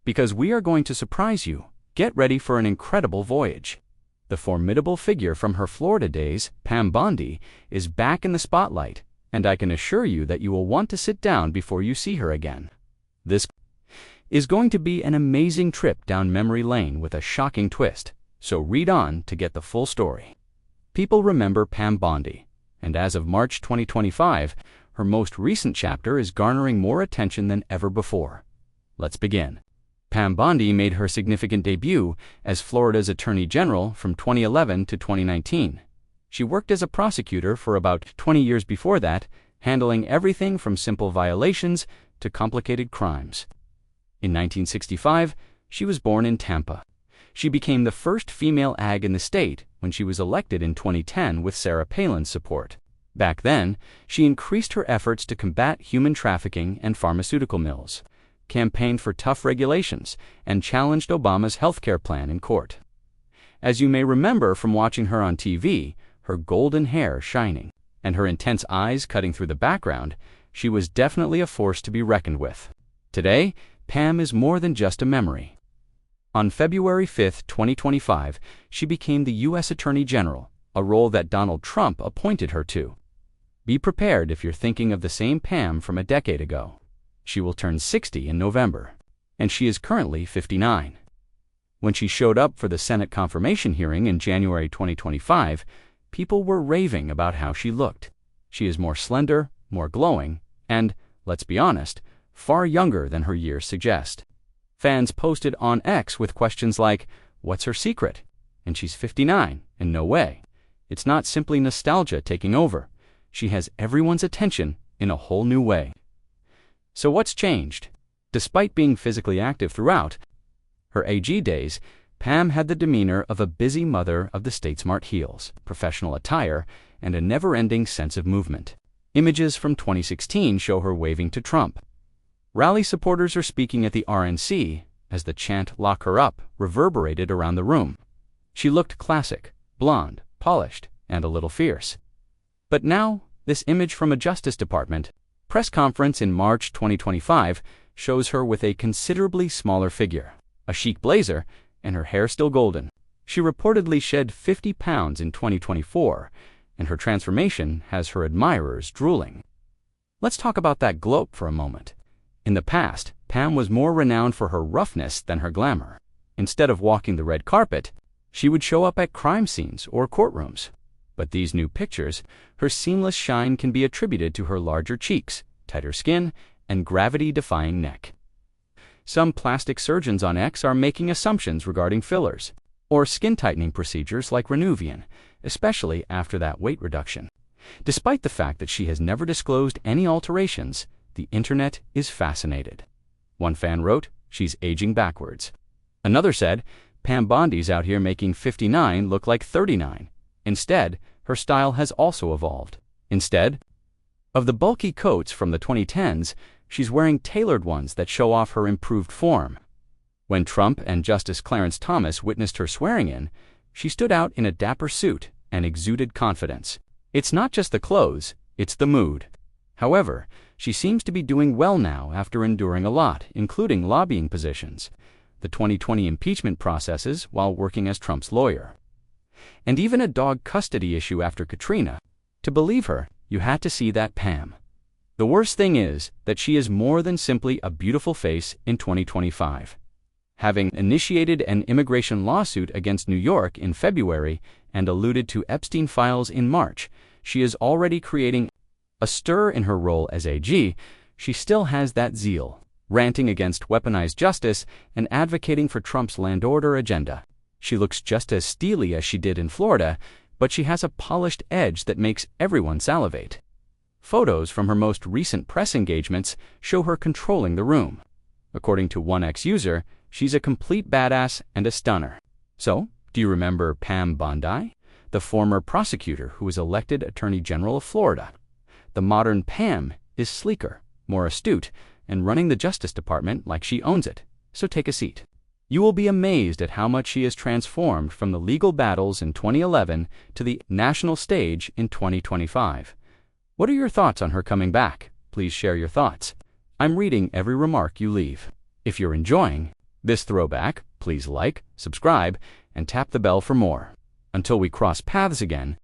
because we are going to surprise you. Get ready for an incredible voyage. The formidable figure from her Florida days, Pam Bondi, is back in the spotlight, and I can assure you that you will want to sit down before you see her again. This is going to be an amazing trip down memory lane with a shocking twist, so read on to get the full story. People remember Pam Bondi, and as of March 2025, her most recent chapter is garnering more attention than ever before. Let's begin. Pam Bondi made her significant debut as Florida's Attorney General from 2011 to 2019. She worked as a prosecutor for about 20 years before that, handling everything from simple violations to complicated crimes. In 1965, she was born in Tampa. She became the first female AG in the state when she was elected in 2010 with Sarah Palin's support. Back then, she increased her efforts to combat human trafficking and pharmaceutical mills, campaigned for tough regulations, and challenged Obama's healthcare plan in court. As you may remember from watching her on TV, her golden hair shining, and her intense eyes cutting through the background, she was definitely a force to be reckoned with. Today, Pam is more than just a memory. On February 5, 2025, she became the U.S. Attorney General, a role that Donald Trump appointed her to. Be prepared if you're thinking of the same Pam from a decade ago. She will turn 60 in November, and she is currently 59. When she showed up for the Senate confirmation hearing in January 2025, people were raving about how she looked. She is more slender, more glowing, and, let's be honest, far younger than her years suggest. Fans posted on X with questions like, "What's her secret?" And she's 59, and no way. It's not simply nostalgia taking over. She has everyone's attention in a whole new way. So what's changed? Despite being physically active throughout her AG days, Pam had the demeanor of a busy mother of the state smart heels, professional attire, and a never-ending sense of movement. Images from 2016 show her waving to Trump. Rally supporters are speaking at the RNC as the chant "Lock her up" reverberated around the room. She looked classic, blonde, polished, and a little fierce. But now, this image from a Justice Department press conference in March 2025 shows her with a considerably smaller figure, a chic blazer, and her hair still golden. She reportedly shed 50 pounds in 2024, and her transformation has her admirers drooling. Let's talk about that glow for a moment. In the past, Pam was more renowned for her roughness than her glamour. Instead of walking the red carpet, she would show up at crime scenes or courtrooms. But these new pictures, her seamless shine can be attributed to her larger cheeks, tighter skin, and gravity-defying neck. Some plastic surgeons on X are making assumptions regarding fillers or skin-tightening procedures like Renuvion, especially after that weight reduction. Despite the fact that she has never disclosed any alterations, the internet is fascinated. One fan wrote, "She's aging backwards." Another said, "Pam Bondi's out here making 59 look like 39. Instead, her style has also evolved. Instead of the bulky coats from the 2010s, she's wearing tailored ones that show off her improved form." When Trump and Justice Clarence Thomas witnessed her swearing-in, she stood out in a dapper suit and exuded confidence. It's not just the clothes, it's the mood. However, she seems to be doing well now after enduring a lot, including lobbying positions, the 2020 impeachment processes while working as Trump's lawyer, and even a dog custody issue after Katrina. To believe her, you had to see that Pam. The worst thing is that she is more than simply a beautiful face in 2025. Having initiated an immigration lawsuit against New York in February and alluded to Epstein files in March, she is already creating a stir in her role as AG. She still has that zeal, ranting against weaponized justice and advocating for Trump's land order agenda. She looks just as steely as she did in Florida, but she has a polished edge that makes everyone salivate. Photos from her most recent press engagements show her controlling the room. According to one ex-user, she's a complete badass and a stunner. So, do you remember Pam Bondi, the former prosecutor who was elected Attorney General of Florida? The modern Pam is sleeker, more astute, and running the Justice Department like she owns it. So take a seat. You will be amazed at how much she has transformed from the legal battles in 2011 to the national stage in 2025. What are your thoughts on her coming back? Please share your thoughts. I'm reading every remark you leave. If you're enjoying, this throwback, please like, subscribe, and tap the bell for more. Until we cross paths again,